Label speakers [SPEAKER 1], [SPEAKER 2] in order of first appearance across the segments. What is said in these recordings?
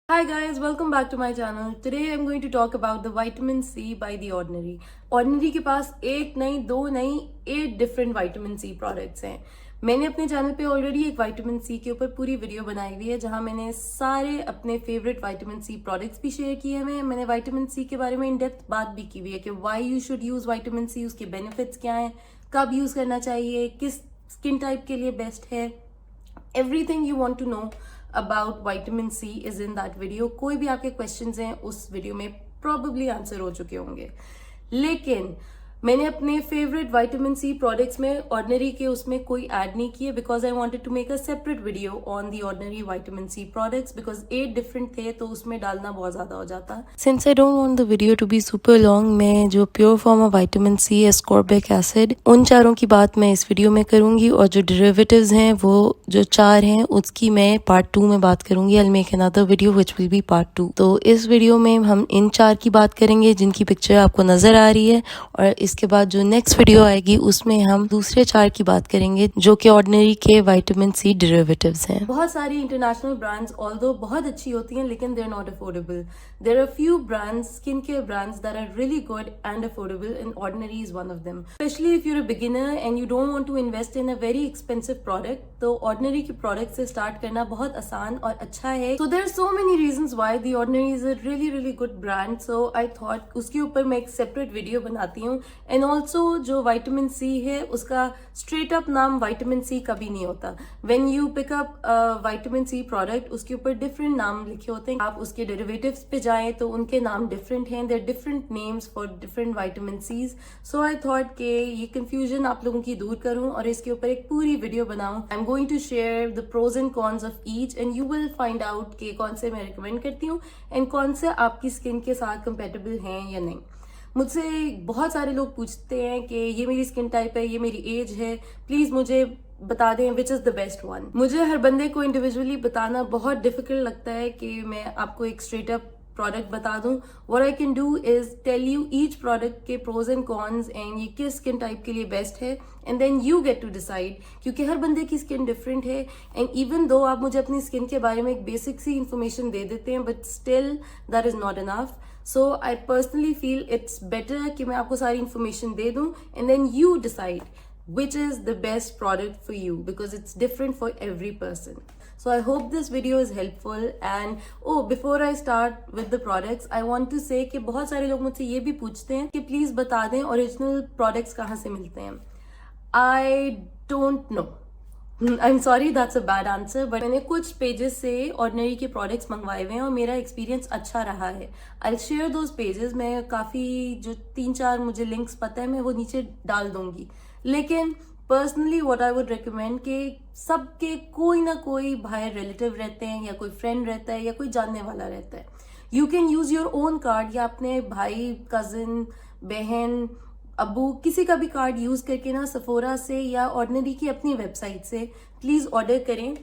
[SPEAKER 1] Hi guys, welcome back to my channel. Today I'm going to talk about the vitamin C by The Ordinary. Ordinary के पास एक नहीं दो नहीं 8 different vitamin C products हैं. मैंने अपने चैनल पे ऑलरेडी एक विटामिन सी के ऊपर पूरी वीडियो बनाई हुई है जहां मैंने सारे अपने फेवरेट विटामिन सी प्रोडक्ट्स भी शेयर किए हुए हैं. मैंने विटामिन सी के बारे में इन डेप्थ बात भी की हुई है कि why you should use vitamin C, उसके बेनिफिट्स क्या हैं, कब यूज करना चाहिए, किस स्किन टाइप के लिए बेस्ट है. Everything you want to know about vitamin C is in that video. कोई भी आपके क्वेश्चंस हैं उस वीडियो में प्रॉबेबली आंसर हो चुके होंगे. लेकिन मैंने अपने फेवरेट विटामिन सी प्रोडक्ट्स में ऑर्डिनरी के उसमें कोई ऐड नहीं किए because I wanted to make a separate video on the Ordinary vitamin C products because 8 different थे तो उसमें डालना बहुत ज्यादा हो जाता.
[SPEAKER 2] Since I don't want the video to be super long, मैं जो pure form of vitamin C ascorbic acid उन चारों की बात मैं इस वीडियो में करूंगी और जो डेरिवेटिव्स हैं वो जो 4 हैं उसकी मैं पार्ट 2 में बात करूंगी. I'll make another video which will be part 2. तो इस वीडियो में हम इन 4 की बात करेंगे जिनकी पिक्चर आपको नजर आ रही है और इसके बाद जो नेक्स्ट वीडियो आएगी उसमें हम दूसरे 4 की बात करेंगे जो कि ऑर्डिनरी के विटामिन सी डेरिवेटिव्स हैं.
[SPEAKER 1] बहुत सारी इंटरनेशनल ब्रांड्स ऑल्दो बहुत अच्छी होती हैं लेकिन they are not affordable. There are few brands, skin care brands that are really good and affordable and Ordinary is one of them. Especially if you're a beginner and you don't want to invest in a very expensive product तो Ordinary के product से start करना बहुत आसान और अच्छा है. So there are so many reasons why the Ordinary is a really good brand. So I thought उसके ऊपर मैं एक सेपरेट वीडियो बनाती हूँ. एंड ऑल्सो जो विटामिन सी है उसका स्ट्रेट अप नाम विटामिन सी कभी नहीं होता. When you pick up vitamin C product उसके ऊपर डिफरेंट नाम लिखे होते हैं. आप उसके डेरिवेटिव्स पे जाएं तो उनके नाम डिफरेंट हैं. They're different names for different vitamin Cs. So I thought कि ये कंफ्यूजन आप लोगों की दूर करूं और इसके ऊपर एक पूरी वीडियो बनाऊं. I am going to share the pros and cons of each and you will find out कि कौन से मैं रिकमेंड करती हूँ एंड कौन से आपकी स्किन के साथ कंपेटेबल हैं या नहीं. मुझसे बहुत सारे लोग पूछते हैं कि ये मेरी स्किन टाइप है, ये मेरी एज है, प्लीज मुझे बता दें which is the best one. मुझे हर बंदे को इंडिविजुअली बताना बहुत डिफिकल्ट लगता है कि मैं आपको एक स्ट्रेट अप प्रोडक्ट बता दूं. What I can do is tell you each product के प्रोज एंड कॉन्स एंड ये किस स्किन टाइप के लिए बेस्ट है and then you get to decide. क्योंकि हर बंदे की स्किन डिफरेंट है एंड इवन दो आप मुझे अपनी स्किन के बारे में एक बेसिक सी इन्फॉर्मेशन दे देते हैं but still that is not enough. So I personally feel it's better कि मैं आपको सारी इन्फॉर्मेशन दे दूं and then you decide which is the best product for you because it's different for every person. So I hope this video is helpful and before I start with the products I want to say कि बहुत सारे लोग मुझसे ये भी पूछते हैं कि प्लीज बता दें ओरिजिनल प्रोडक्ट्स कहाँ से मिलते हैं. I don't know. I'm sorry that's a bad answer but मैंने कुछ पेजेस से ऑर्डिनरी के प्रोडक्ट्स मंगवाए हुए हैं और मेरा एक्सपीरियंस अच्छा रहा है. I'll share those pages. मैं काफ़ी जो 3-4 मुझे लिंक्स पता है मैं वो नीचे डाल दूंगी. लेकिन personally what I would recommend कि सबके कोई ना कोई बाहर रिलेटिव रहते हैं या कोई फ्रेंड रहता है या कोई जानने वाला रहता है. You can use your own card या अपने भाई, कजिन, बहन, अबू किसी का भी कार्ड यूज करके ना सफोरा से या ऑर्डिनरी की अपनी वेबसाइट से प्लीज ऑर्डर करें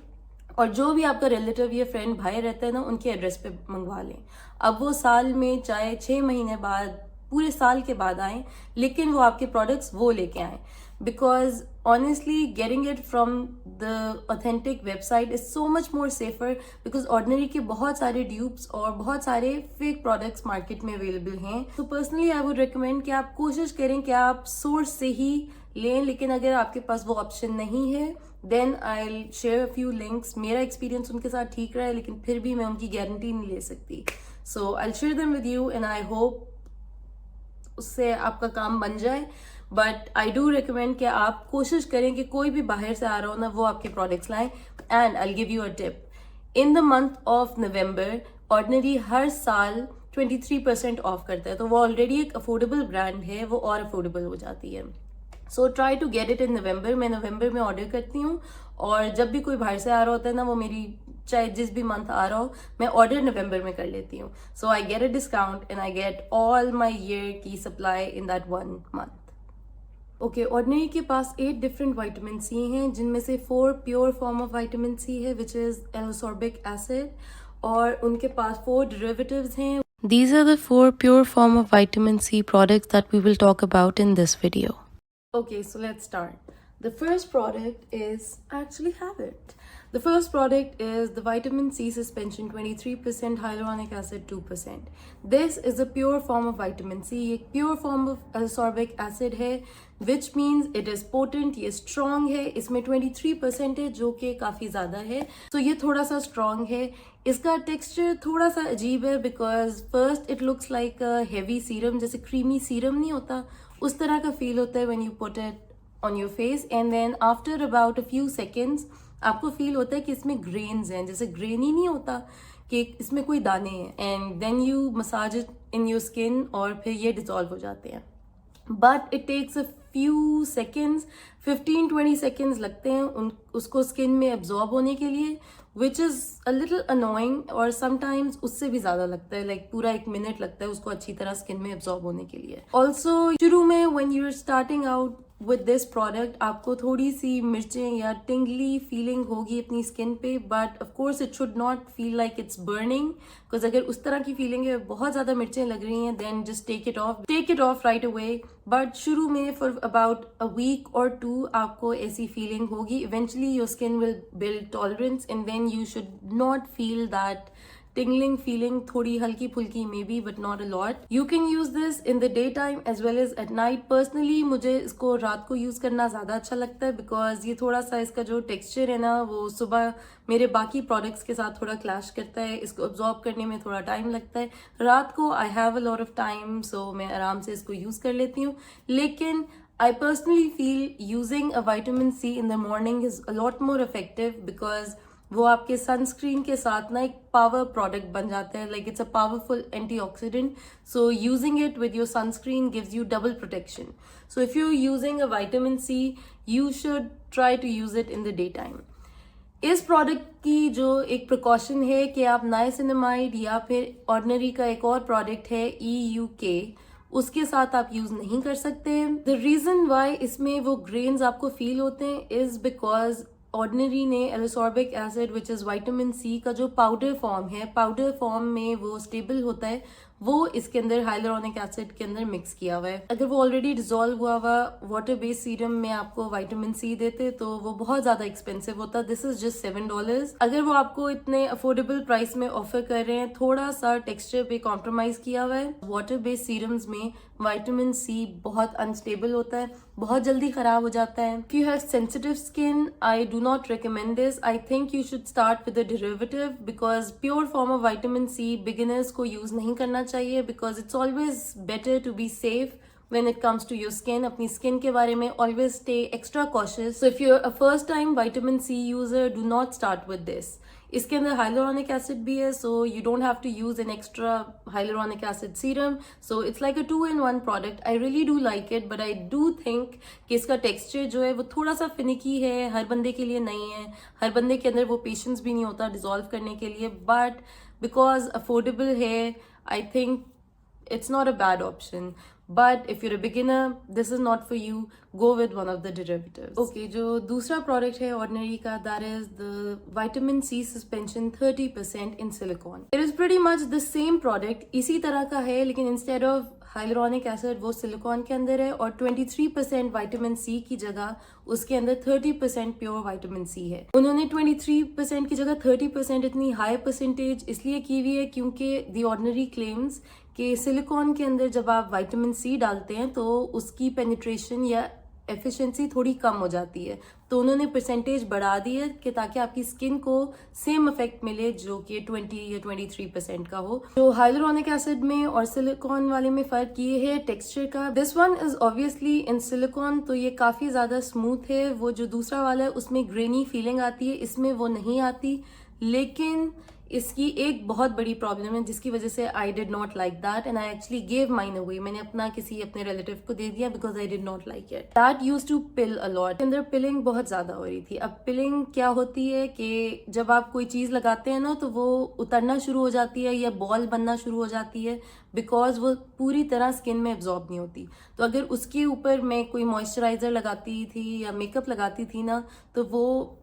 [SPEAKER 1] और जो भी आपका रिलेटिव या फ्रेंड भाई रहता है ना उनके एड्रेस पे मंगवा लें. अब वो साल में चाहे 6 महीने बाद, पूरे साल के बाद आए लेकिन वो आपके प्रोडक्ट्स वो लेके आए. Because honestly getting it from the authentic website is so much more safer because ordinary के बहुत सारे dupes और बहुत सारे fake products market में available हैं. So personally I would recommend कि आप कोशिश करें कि आप source से ही लें. लेकिन अगर आपके पास वो option नहीं है then I'll share a few links. मेरा experience उनके साथ ठीक रहा है लेकिन फिर भी मैं उनकी गारंटी नहीं ले सकती. So I'll share them with you and I hope उससे आपका काम बन जाए. बट आई डू रिकमेंड कि आप कोशिश करें कि कोई भी बाहर से आ रहा हो ना वो आपके प्रोडक्ट्स लाएं. And I give you a tip. In the month of November Ordinary हर साल 23% ऑफ करता है तो वो ऑलरेडी एक अफोर्डेबल ब्रांड है, वो और अफोर्डेबल हो जाती है. So try to get it in November. मैं नवंबर में ऑर्डर करती हूँ और जब भी कोई बाहर से आ रहा होता है ना वो मेरी चाहे जिस भी मंथ आ रहा हो मैं ऑर्डर नवंबर में कर लेती हूँ. So I get a discount and I get all my year की supply in that 1 month. Okay, Ordinary के पास 8 डिफरेंट विटामिन सी हैं जिनमें से 4 pure form of vitamin C है विच इज एलोसॉर्बिक एसिड और उनके पास 4 डेरिवेटिव्स हैं.
[SPEAKER 2] These are the 4 pure form of vitamin C products that we will talk about in this video.
[SPEAKER 1] Okay, so let's start. The first product is, I actually have it. The first product is the vitamin C suspension, 23% hyaluronic acid, 2%. This is a pure form of vitamin C. ये pure form of ascorbic acid है, which means it is potent, ये strong है. इसमें 23% है जो कि काफ़ी ज़्यादा है. तो ये थोड़ा सा strong है. इसका texture थोड़ा सा अजीब है because first it looks like a heavy serum, जैसे creamy serum नहीं होता, उस तरह का feel होता है when you put it on your face, and then after about a few seconds आपको फील होता है कि इसमें ग्रेन्स हैं, जैसे ग्रेनी नहीं होता कि इसमें कोई दाने हैं, and then you massage it in your skin और फिर ये डिजॉल्व हो जाते हैं. But it takes a few seconds, 15-20 seconds लगते हैं उसको स्किन में एब्जॉर्ब होने के लिए, which is a little annoying, और समटाइम्स उससे भी ज़्यादा लगता है, लाइक पूरा 1 मिनट लगता है उसको अच्छी तरह स्किन में एब्जॉर्ब होने के लिए. ऑल्सो शुरू में when you are starting out with this product आपको थोड़ी सी मिर्चें या टिंगली फीलिंग होगी अपनी स्किन पे, but of course it should not feel like it's burning, because अगर उस तरह की फीलिंग है, बहुत ज़्यादा मिर्चें लग रही हैं, then just take it off right away. But शुरू में फॉर अबाउट अ वीक और 2 आपको ऐसी फीलिंग होगी. Eventually your skin will build tolerance and then you should not feel that tingling feeling, थोड़ी हल्की फुल्की maybe but not a lot. You can use this in the daytime as well as at night. Personally मुझे इसको रात को use करना ज़्यादा अच्छा लगता है because ये थोड़ा सा इसका जो texture है ना वो सुबह मेरे बाकी products के साथ थोड़ा clash करता है, इसको absorb करने में थोड़ा time लगता है. रात को I have a lot of time, so मैं आराम से इसको यूज़ कर लेती हूँ. लेकिन I personally feel using a vitamin C in the morning is a lot more effective because वो आपके सनस्क्रीन के साथ ना एक पावर प्रोडक्ट बन जाता है, like it's a powerful antioxidant. So using it with your sunscreen gives you double protection. So if you using a vitamin C you should try to use it in the day time. इस product की जो एक precaution है कि आप niacinamide या फिर ordinary का एक और प्रोडक्ट है EUK, उसके साथ आप यूज नहीं कर सकते. द रीजन वाई इसमें वो ग्रेन्स आपको फील होते हैं इज बिकॉज ऑर्डिनरी ने L ascorbic acid which is vitamin C का जो पाउडर फॉर्म है, पाउडर फॉर्म में वो स्टेबल होता है, वो इसके अंदर हाइलुरोनिक एसिड के अंदर मिक्स किया हुआ है. अगर वो ऑलरेडी डिजोल्व हुआ हुआ वाटर बेस्ड सीरम में आपको विटामिन सी देते तो वो बहुत ज़्यादा एक्सपेंसिव होता. This is just $7. अगर वो आपको इतने अफोर्डेबल प्राइस में ऑफर कर रहे हैं, थोड़ा सा टेक्सचर पे कॉम्प्रोमाइज किया हुआ है. वाटर बेस्ड सीरम्स में विटामिन सी बहुत अनस्टेबल होता है, बहुत जल्दी खराब हो जाता है. If you have sensitive skin I do not recommend this. I think you should start with a derivative because pure form of vitamin C beginners को यूज नहीं करना चाहिए because it's always better to be safe when it comes to your skin. अपनी skin के बारे में always stay extra cautious. So if you're a first time vitamin C user, do not start with this. इसके अंदर hyaluronic acid भी है, so you don't have to use an extra hyaluronic acid serum. So it's like a 2-in-1 product. I really do like it, but I do think कि इसका texture जो है वो थोड़ा सा finicky है, हर बंदे के लिए नहीं है, हर बंदे के अंदर वो patience भी नहीं होता dissolve करने के लिए. But because affordable है, I think it's not a bad option. But if you're a beginner, this is not for you. Go with one of the derivatives. Okay, जो दूसरा product है ordinary का, that is the vitamin C suspension 30% in silicone. It is pretty much the same product, इसी तरह का है, लेकिन instead of hyaluronic acid वो सिलिकॉन के अंदर है और 23% विटामिन सी की जगह उसके अंदर 30% प्योर विटामिन सी है. उन्होंने 23% की जगह 30% इतनी हाई परसेंटेज इसलिए की हुई है क्योंकि द ऑर्डिनरी क्लेम्स कि सिलिकॉन के अंदर जब आप विटामिन सी डालते हैं तो उसकी पेनिट्रेशन या एफिशिएंसी थोड़ी कम हो जाती है, तो उन्होंने परसेंटेज बढ़ा दी है कि ताकि आपकी स्किन को सेम इफेक्ट मिले जो कि 20 या 23% का हो. तो हाइलुरोनिक एसिड में और सिलिकॉन वाले में फर्क ये है टेक्सचर का. This one is obviously in silicon, तो ये काफी ज्यादा स्मूथ है. वो जो दूसरा वाला है उसमें ग्रेनी फीलिंग आती है, इसमें वो नहीं आती. लेकिन इसकी एक बहुत बड़ी प्रॉब्लम है जिसकी वजह से I did not like that and I actually gave mine away. मैंने अपने रिलेटिव को दे दिया because I did not like it. That used to pill a lot. अंदर पिलिंग बहुत ज्यादा हो रही थी. अब पिलिंग क्या होती है कि जब आप कोई चीज लगाते हैं ना तो वो उतरना शुरू हो जाती है या बॉल बनना शुरू हो जाती है बिकॉज वो पूरी तरह स्किन में एब्जॉर्ब नहीं होती. तो अगर उसके ऊपर मैं कोई मॉइस्चराइजर लगाती थी या मेकअप लगाती थी ना तो वो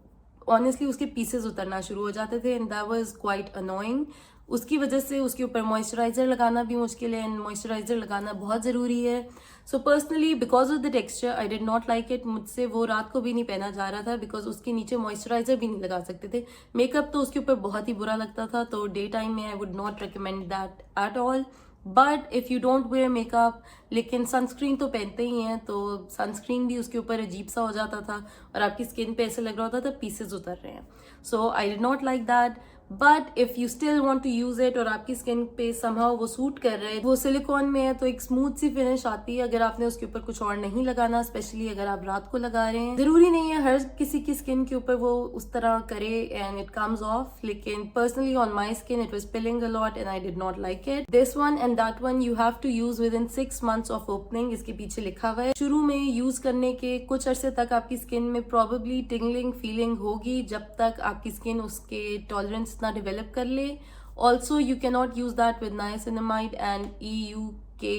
[SPEAKER 1] ऑनेस्टली उसके पीसेस उतरना शुरू हो जाते थे and that was quite annoying. उसकी वजह से उसके ऊपर मॉइस्चराइजर लगाना भी मुश्किल है, एंड मॉइस्चराइजर लगाना बहुत ज़रूरी है. So personally because of the texture I did not like it. मुझसे वो रात को भी नहीं पहना जा रहा था बिकॉज उसके नीचे मॉइस्चराइजर भी नहीं लगा सकते थे. मेकअप तो उसके ऊपर बहुत ही बुरा लगता था, तो डे टाइम में I would not recommend that at all. But if you don't wear makeup, लेकिन सनस्क्रीन तो पहनते ही हैं, तो सनस्क्रीन भी उसके ऊपर अजीब सा हो जाता था और आपकी स्किन पे ऐसे लग रहा होता था पीसेज उतर रहे हैं. So I did not like that. But if you still want to use it और आपकी स्किन पे समहाउ वो सूट कर रहा है, वो सिलिकॉन में है तो एक स्मूथ सी फिनिश आती है अगर आपने उसके ऊपर कुछ और नहीं लगाना, स्पेशली अगर आप रात को लगा रहे हैं. जरूरी नहीं है हर किसी की स्किन के ऊपर वो उस तरह करे एंड इट कम्स ऑफ, लेकिन personally on my skin it was pilling a lot and I did not like it. This one and that one you have to use within 6 months of opening. इसके पीछे लिखा हुआ है. शुरू में use करने के कुछ अरसे तक आपकी स्किन में प्रॉबेबली टिंगलिंग फीलिंग होगी जब तक आपकी स्किन उसके टॉलरेंस ना डेवलप कर ले. Also, you cannot use that with niacinamide and EUK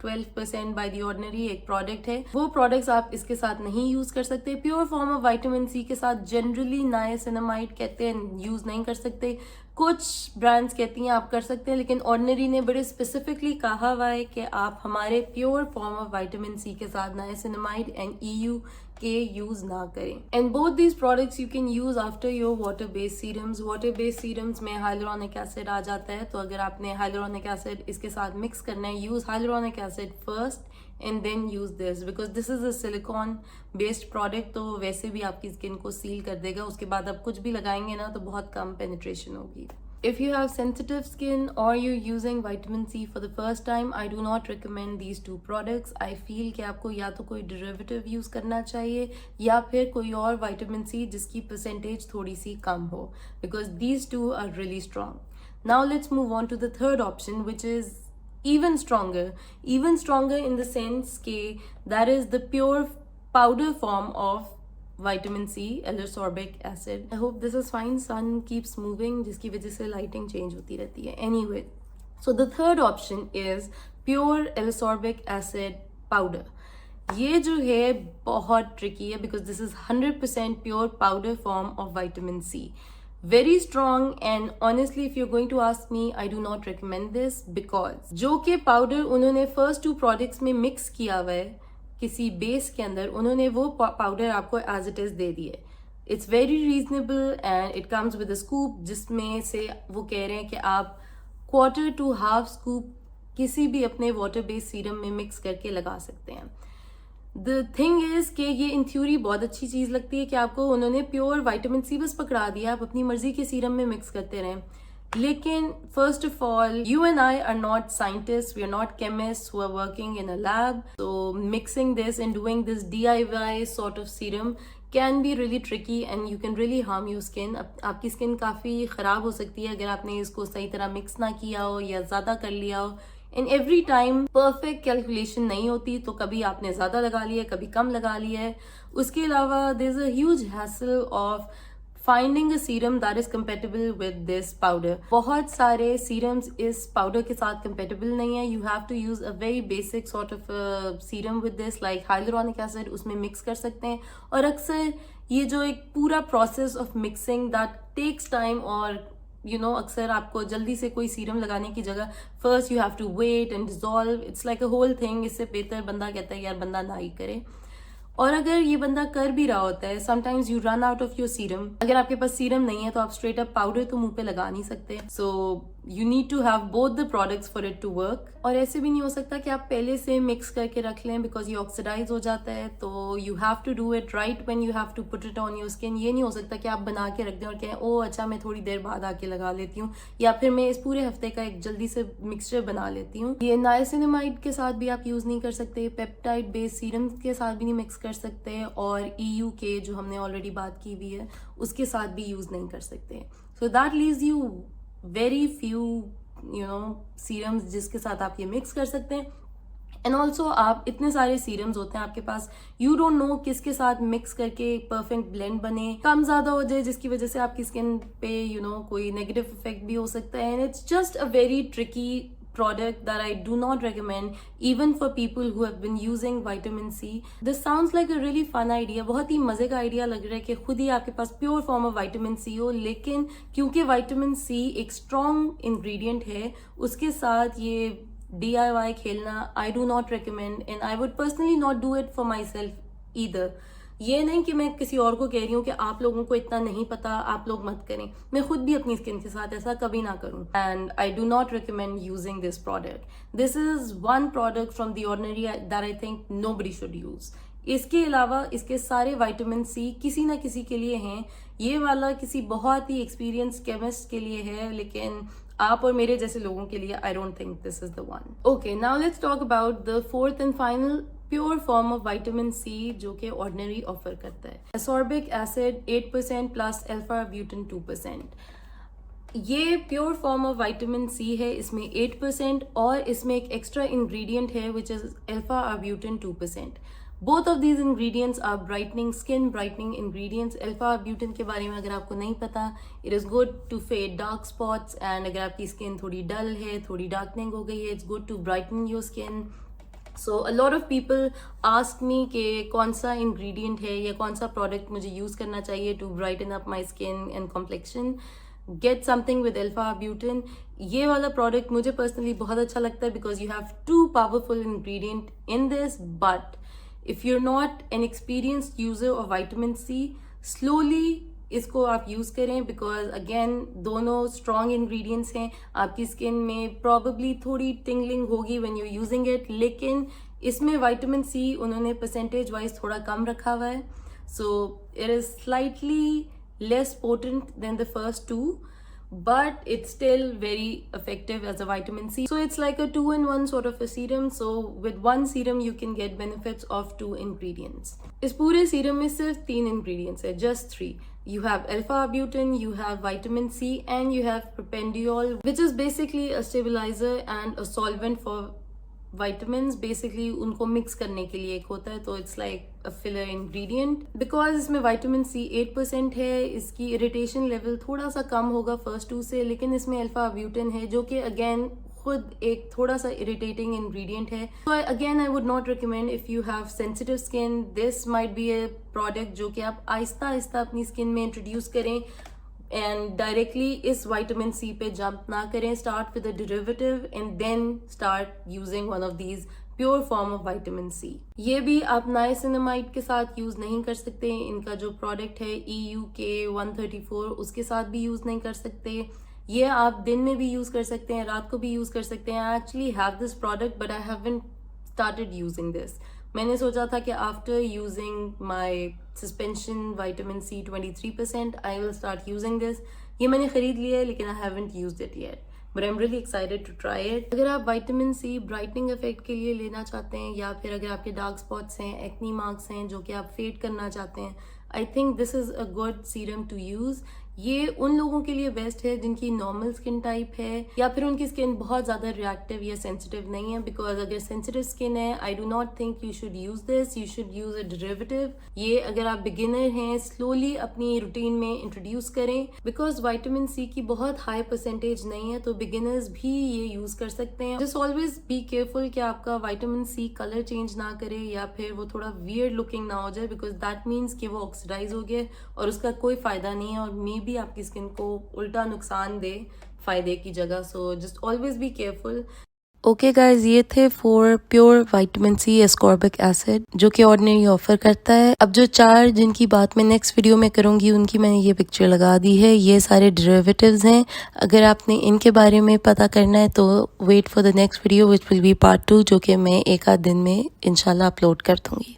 [SPEAKER 1] 12% by the ordinary एक प्रोडक्ट है. वो प्रोडक्ट्स आप इसके साथ नहीं यूज कर सकते. Pure form of vitamin C के साथ जनरली नाइसिनामाइड कहते हैं यूज नहीं कर सकते. कुछ ब्रांड्स कहती हैं आप कर सकते हैं, लेकिन ऑर्डिनरी ने बड़े स्पेसिफिकली कहा हुआ है कि आप हमारे pure form of vitamin C के साथ नाइसिनामाइड एंड EU के यूज ना करें. And both these products you can use after your water based serums. Water based serums में हाइलुरोनिक एसिड आ जाता है, तो अगर आपने हाइलुरोनिक एसिड इसके साथ मिक्स करना है, use hyaluronic acid first and then use this, because this is a silicone based product, तो वैसे भी आपकी स्किन को सील कर देगा. उसके बाद आप कुछ भी लगाएंगे ना तो बहुत कम पेनिट्रेशन होगी. If you have sensitive skin or you're using vitamin C for the first time, I do not recommend these two products. I feel कि आपको या तो कोई derivative use करना चाहिए या फिर कोई और vitamin C जिसकी percentage थोड़ी सी कम हो, because these two are really strong. Now let's move on to the third option, which is even stronger in the sense कि that is the pure powder form of vitamin C, L-ascorbic acid. I hope this is fine. Sun keeps moving, जिसकी वजह से lighting change होती रहती है. Anyway, so the third option is pure L-ascorbic acid powder. ये जो है बहुत tricky है because this is 100% pure powder form of vitamin C. Very strong, and honestly if you're going to ask me, I do not recommend this because जो कि powder उन्होंने first 2 products में mix किया हुआ है किसी बेस के अंदर, उन्होंने वो पाउडर आपको एज इट इज दे दिए. It's very reasonable and it comes with a scoop, जिसमें से वो कह रहे हैं कि आप 1/4 to 1/2 स्कूप किसी भी अपने वाटर बेस्ड सीरम में मिक्स करके लगा सकते हैं. द थिंग इज कि ये इन थ्योरी बहुत अच्छी चीज़ लगती है कि आपको उन्होंने प्योर विटामिन सी बस पकड़ा दिया, आप अपनी मर्जी के सीरम में मिक्स करते रहें. लेकिन first of all, you and I are not scientists, we are not chemists who are working in a lab, so mixing this and doing this DIY sort of serum can be really tricky and you can really harm your skin. आपकी skin काफ़ी ख़राब हो सकती है अगर आपने इसको सही तरह मिक्स ना किया हो या ज़्यादा कर लिया हो. And every time perfect calculation नहीं होती, तो कभी आपने ज़्यादा लगा लिया है, कभी कम लगा लिया है. उसके अलावा there is a huge hassle of finding a serum that is compatible with this powder. बहुत सारे सीरम्स इस पाउडर के साथ कंपेटेबल नहीं है. You have to use a very basic sort of serum with this, like hyaluronic acid, उसमें mix कर सकते हैं. और अक्सर ये जो एक पूरा process of mixing that takes time, और अक्सर आपको जल्दी से कोई सीरम लगाने की जगह first you have to wait and dissolve. It's like a whole thing. इससे बेहतर बंदा कहता है यार बंदा ना ही करे. और अगर ये बंदा कर भी रहा होता है, sometimes you run out of your serum. अगर आपके पास सीरम नहीं है तो आप स्ट्रेट अप पाउडर तो मुंह पे लगा नहीं सकते. So you need to have both the products for it to work. और ऐसे भी नहीं हो सकता कि आप पहले से मिक्स करके रख लें बिकॉज ये ऑक्सीडाइज हो जाता है. तो you have to do it right when you have to put it on your skin. ये नहीं हो सकता कि आप बना के रख दें और कहें ओ अच्छा मैं थोड़ी देर बाद आके लगा लेती हूँ, या फिर मैं इस पूरे हफ्ते का एक जल्दी से मिक्सचर बना लेती हूँ. ये नाइसिनामाइड के साथ भी आप यूज नहीं कर सकते, पेप्टाइड बेस्ड सीरम के साथ भी नहीं मिक्स कर सकते, और EU के जो हमने ऑलरेडी बात की हुई है उसके साथ भी यूज नहीं कर सकते. So that leaves you very few serums जिसके साथ आप ये मिक्स कर सकते हैं. एंड ऑल्सो आप इतने सारे सीरम्स होते हैं आपके पास, यू डोंट नो किसके साथ मिक्स करके परफेक्ट ब्लेंड बने. कम ज्यादा हो जाए जिसकी वजह से आपकी स्किन पे कोई नेगेटिव इफेक्ट भी हो सकता है. And it's just a very tricky product that I do not recommend even for people who have been using vitamin C. This sounds like a really fun idea. बहुत ही मजे का idea लग रहा है कि खुद ही आपके पास pure form of vitamin C हो, लेकिन क्योंकि विटामिन सी एक स्ट्रॉन्ग इंग्रेडिएंट है, उसके साथ ये DIY खेलना I do not recommend and I would personally not do it for myself either. ये नहीं कि मैं किसी और को कह रही हूँ कि आप लोगों को इतना नहीं पता, आप लोग मत करें. मैं खुद भी अपनी स्किन के साथ ऐसा कभी ना करूँ. And I do not recommend using this product. This is one product from the ordinary that I think nobody should use. इसके अलावा इसके सारे विटामिन सी किसी ना किसी के लिए हैं. ये वाला किसी बहुत ही एक्सपीरियंस केमिस्ट के लिए है, लेकिन आप और मेरे जैसे लोगों के लिए I don't think this is the one. Okay, now let's talk about the fourth and final pure form of vitamin C जो कि ऑर्डिनरी ऑफर करता है. Ascorbic acid 8% plus alpha arbutin 2%. ये pure form of vitamin C है. इसमें 8% और इसमें एक एक्स्ट्रा इंग्रेडिएंट है which is alpha arbutin 2%. Both of these ingredients are brightening, skin brightening ingredients. Alpha arbutin के बारे में अगर आपको नहीं पता, it is good to fade dark spots and अगर आपकी स्किन थोड़ी डल है, थोड़ी डार्कनिंग हो गई है, it's good to brighten your skin. So a lot of people ask me कि कौन सा इंग्रेडिएंट है या कौन सा प्रोडक्ट मुझे यूज करना चाहिए to brighten up my skin and complexion. Get something with alpha arbutin. ये वाला प्रोडक्ट मुझे पर्सनली बहुत अच्छा लगता है because you have two powerful ingredient in this. But if you're not an experienced user of vitamin C, slowly इसको आप use करें बिकॉज अगेन दोनों स्ट्रॉन्ग इंग्रेडिएंट्स हैं. आपकी स्किन में प्रॉबेबली थोड़ी टिंगलिंग होगी व्हेन यू यूजिंग इट, लेकिन इसमें विटामिन सी उन्होंने परसेंटेज वाइज थोड़ा कम रखा हुआ है. So it is slightly less potent than the first two, but it's still very effective as a vitamin C. So it's like a 2-in-1 sort of a serum. So with one serum you can get benefits of 2 ingredients. इस पूरे serum में सिर्फ 3 ingredients है, just 3. You have alpha butane, you have vitamin C, and you have propanediol, which is basically a stabilizer and a solvent for vitamins. Basically उनको mix करने के लिए एक होता है, तो it's like a filler ingredient. Because इसमें vitamin C 8% है, इसकी irritation level थोड़ा सा कम होगा first 2 से, लेकिन इसमें alpha butane है जो कि again खुद एक थोड़ा सा irritating ingredient है. So again I would not recommend if you have sensitive skin. This might be a product जो कि आप आहिस्ता आहिस्ता अपनी स्किन में introduce करें एंड डायरेक्टली इस विटामिन सी पे जंप ना करें. Start with a derivative and then start using one of these pure form of vitamin C. ये भी आप नाइसिनामाइड के साथ यूज नहीं कर सकते. इनका जो प्रोडक्ट है EUK 134 उसके साथ भी यूज नहीं कर सकते. ये आप दिन में भी यूज कर सकते हैं, रात को भी यूज कर सकते हैं. I actually have this product but I haven't started using this. मैंने सोचा था कि after using my suspension vitamin C 23% I will start using this. ये मैंने खरीद लिया है लेकिन I haven't used it yet, but I am really excited to try it. अगर आप विटामिन C ब्राइटनिंग इफेक्ट के लिए लेना चाहते हैं या फिर अगर आपके डार्क स्पॉट्स हैं, एक्नी मार्क्स हैं जो कि आप फेड करना चाहते हैं, I think this is a good serum to use. ये उन लोगों के लिए बेस्ट है जिनकी नॉर्मल स्किन टाइप है या फिर उनकी स्किन बहुत ज़्यादा रिएक्टिव या सेंसिटिव नहीं है. बिकॉज अगर सेंसिटिव स्किन है, आई do not think you should use this. You should use a derivative. ये अगर आप बिगिनर हैं, स्लोली अपनी रूटीन में इंट्रोड्यूस करें. बिकॉज विटामिन सी की बहुत हाई परसेंटेज नहीं है, तो बिगिनर्स भी ये यूज कर सकते हैं. जस्ट ऑलवेज बी केयरफुल कि आपका विटामिन सी कलर चेंज ना करे या फिर वो थोड़ा वियर्ड लुकिंग ना हो जाए, बिकॉज दैट मीन्स कि वो ऑक्सीडाइज हो गया और उसका कोई फायदा नहीं है और मे भी आपकी स्किन को उल्टा नुकसान दे फायदे की जगह. So just always be careful.
[SPEAKER 2] Okay guys, ये थे 4 pure vitamin C ascorbic acid जो कि ऑर्डिनरी ऑफर करता है. अब जो 4 जिनकी बात मैं नेक्स्ट वीडियो में करूंगी उनकी मैंने ये पिक्चर लगा दी है. ये सारे डेरिवेटिव्स हैं. अगर आपने इनके बारे में पता करना है तो wait for the next video which will be part 2 जो कि मैं एक आध दिन में इंशाल्लाह अपलोड कर दूंगी.